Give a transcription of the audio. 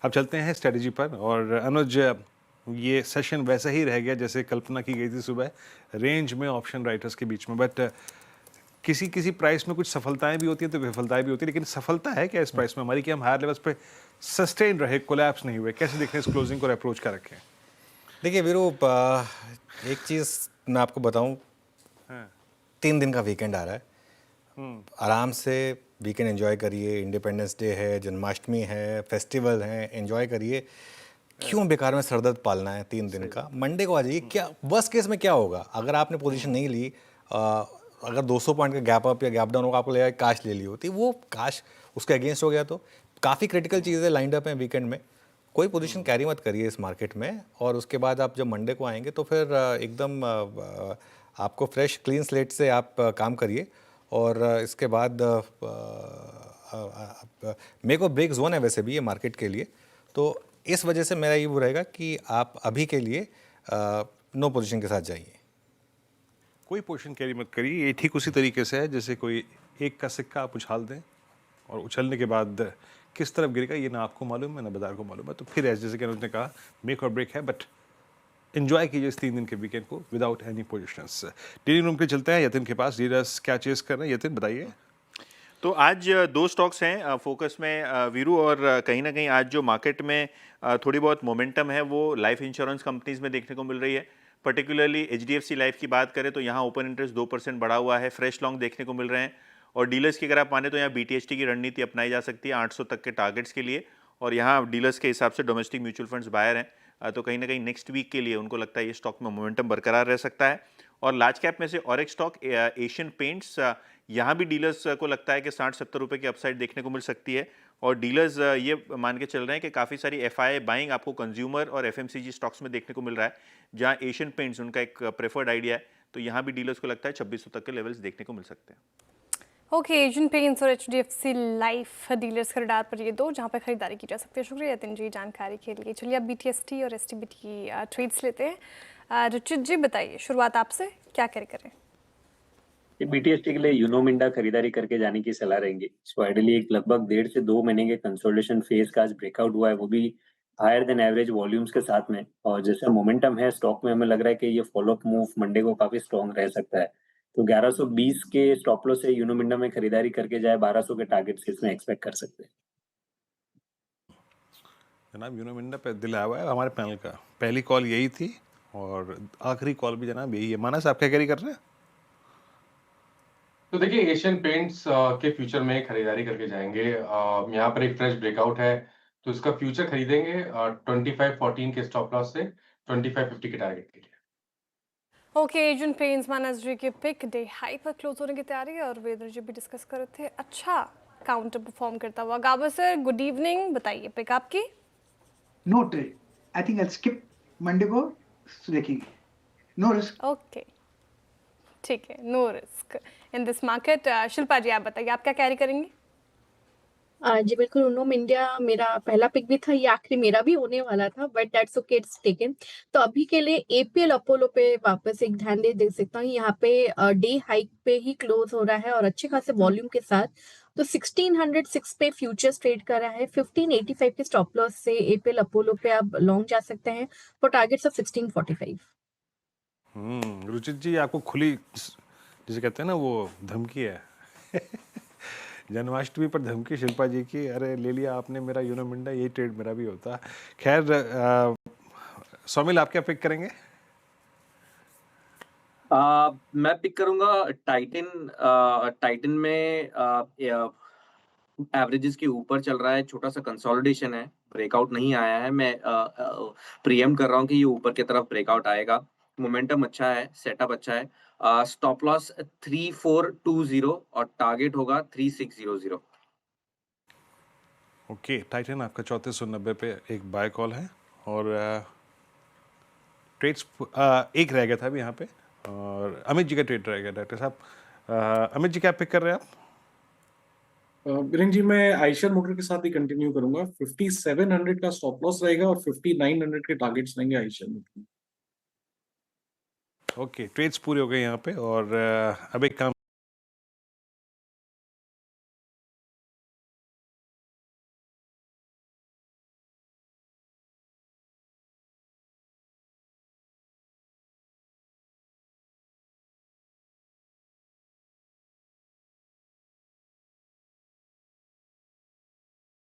अब चलते हैं स्ट्रेटजी पर। और अनुज, ये सेशन वैसा ही रह गया जैसे कल्पना की गई थी सुबह, रेंज में ऑप्शन राइटर्स के बीच में। बट किसी किसी प्राइस में कुछ सफलताएं भी होती हैं तो विफलताएं भी होती है, लेकिन सफलता है क्या इस प्राइस में हमारी कि हम हायर लेवल्स पे सस्टेन रहे, कोलैप्स नहीं हुए? कैसे देख रहे हैं इस क्लोजिंग को, अप्रोच कर रखें? देखिए वीरू, एक चीज़ मैं आपको बताऊं, हाँ। 3 दिन का वीकेंड आ रहा है। आराम से वीकेंड एंजॉय करिए। इंडिपेंडेंस डे है, जन्माष्टमी है, फेस्टिवल है, एंजॉय करिए। क्यों बेकार में सरदर्द पालना है 3 दिन का? मंडे को आ जाइए। क्या वर्स्ट केस में क्या होगा अगर आपने पोजीशन नहीं ली, अगर 200 पॉइंट का गैप अप या गैप डाउन होगा, आपको लगेगा काश ले ली होती, वो काश उसके अगेंस्ट हो गया तो। काफ़ी क्रिटिकल चीज़ें लाइंड अप हैं वीकेंड में। कोई पोजीशन कैरी मत करिए इस मार्केट में। और उसके बाद आप जब मंडे को आएंगे तो फिर एकदम आपको फ्रेश क्लीन स्लेट से आप काम करिए। और इसके बाद मेक और ब्रेक जोन है वैसे भी ये मार्केट के लिए। तो इस वजह से मेरा ये वो रहेगा कि आप अभी के लिए नो पोजीशन के साथ जाइए। कोई पोजीशन कैरी मत करिए। ये ठीक उसी तरीके से है जैसे कोई एक का सिक्का आप उछाल दें और उछलने के बाद किस तरफ गिरेगा ये ना आपको मालूम है ना बाजार को मालूम है। तो फिर ऐसे जैसे कि अनुज ने कहा, मेक और ब्रेक है, बट एंजॉय कीजिए इस 3 दिन के वीकेंड को without any positions. Dealing room पे चलते हैं यतिन के पास। डीलर्स क्या चेस कर रहे हैं, यतिन बताइए। तो आज 2 स्टॉक्स हैं फोकस में वीरू, और कहीं ना कहीं आज जो मार्केट में थोड़ी बहुत मोमेंटम है वो लाइफ इंश्योरेंस कंपनीज में देखने को मिल रही है। पर्टिकुलरली HDFC लाइफ की बात करें तो यहाँ ओपन इंटरेस्ट 2% बढ़ा हुआ है, फ्रेश लॉन्ग देखने को मिल रहे हैं। और डीलर्स की अगर आप माने तो यहाँ BTHT की रणनीति अपनाई जा सकती है 800 तक के टारगेट्स के लिए। और यहाँ डीलर्स के हिसाब से डोमेस्टिक म्यूचुअल फंड्स बायर हैं, तो कहीं ना कहीं नेक्स्ट वीक के लिए उनको लगता है ये स्टॉक में मोमेंटम बरकरार रह सकता है। और लार्ज कैप में से और एक स्टॉक एशियन पेंट्स, यहाँ भी डीलर्स को लगता है कि 60-70 रुपये की अपसाइड देखने को मिल सकती है। और डीलर्स ये मान के चल रहे हैं कि काफ़ी सारी FII बाइंग आपको कंज्यूमर और FMCG स्टॉक्स में देखने को मिल रहा है, जहाँ एशियन पेंट्स उनका एक प्रेफर्ड आइडिया है। तो यहाँ भी डीलर्स को लगता है 2600 तक के लेवल्स देखने को मिल सकते हैं। ओके, एशियन पेंट्स और HDFC लाइफ डीलर्स के रडार पर ये दो जहाँ पर खरीदारी की जा सकती है। शुक्रिया यतिन जी जानकारी के लिए। चलिए अब BTST और STBT की ट्रेड्स लेते हैं। रुचित जी बताइए, शुरुआत आपसे, क्या करें? BTST के लिए यूनो मिंडा खरीदारी करके जाने की सलाह रहेंगी। सो आइडियली एक लगभग 1.5 से 2 महीने के कंसोलिडेशन फेज का आज ब्रेकआउट हुआ है, वो भी हायर देन एवरेज वॉल्यूम्स के साथ में। और जैसा मोमेंटम है स्टॉक में, हमें लग रहा है कि ये फॉलोअप मूव मंडे को काफी स्ट्रॉन्ग रह सकता है। तो 1120 के स्टॉप लॉस से यूनो मिंडा में खरीदारी करके जाए, 1200 के टारगेट्स इसमें एक्सपेक्ट कर सकते हैं। जनाब यूनो मिंडा पे दिल आया हुआ है हमारे पैनल का। पहली कॉल यही थी और आखिरी कॉल भी जनाब यही है। मानस आप क्या कैरी कर रहे हैं? तो देखिए एशियन पेंट्स के फ्यूचर में खरीदारी करके जाएंगे। यहाँ पर एक फ्रेश ब्रेकआउट है तो इसका फ्यूचर खरीदेंगे 2514 के स्टॉप लॉस से 2550 के टारगेट के लिए। ओके, एशियन पेंट्स मानस जी के पिक डे हाई पर क्लोज होने की तैयारी है और वेदर जी भी डिस्कस कर रहे थे अच्छा काउंटर परफॉर्म करता हुआ। गाबर सर गुड इवनिंग, बताइए पिक आपकी। No trade, I think I skip Monday को देखेंगे। No risk. ओके ठीक है, no risk in this market. Shilpa ji आप बताइए, आप क्या कैरी करेंगे? जी बिल्कुल, उनो इंडिया मेरा पहला पिक भी था, ये आखिरी मेरा भी होने वाला था, but that's okay, it's taken. तो अभी के लिए APL अपोलो पे वापस एक ध्यान दे सकता हूँ। यहाँ पे डे हाइक पे ही क्लोज हो रहा है और अच्छे खासे वॉल्यूम के साथ। तो 1606 पे फ्यूचर्स ट्रेड कर रहा है। 1585 के स्टॉप लॉस से APL अपोलो पे आप लॉन्ग जा सकते हैं फॉर टारगेट्स ऑफ 1645। रुचित जी आपको खुली जिसे कहते हैं ना वो धमकी है जन्माष्टमी पर धमकी शिल्पा जी की, अरे ले लिया आपने मेरा यूनो मिंडा, यही ट्रेड मेरा भी होता। खैर सोमिल आप क्या पिक करेंगे? मैं पिक करूंगा टाइटन। टाइटन में एवरेजेस के ऊपर चल रहा है, छोटा सा कंसोलिडेशन है, ब्रेकआउट नहीं आया है। मैं प्रीएम कर रहा हूँ कि ये ऊपर की तरफ ब्रेकआउट आएगा। मोमेंटम अच्छा है, सेटअप अच्छा है। स्टॉप लॉस 3420 और टारगेट होगा 3600। ओके, टाइटन आपका 3490 पे एक बाय कॉल है और ट्रेड्स एक रह गया था अभी यहाँ पे और अमित जी का ट्रेड रह गया। डॉक्टर साहब अमित जी क्या पिक कर रहे हैं आप? बिरेन जी मैं आयशर मोटर के साथ ही कंटिन्यू करूंगा। 5700 का स्टॉप लॉस रहेगा और 5900 के टारगेट्स रहेंगे आयशर मोटर। ओके, ट्रेड्स पूरे हो गए यहाँ पे और अब एक काम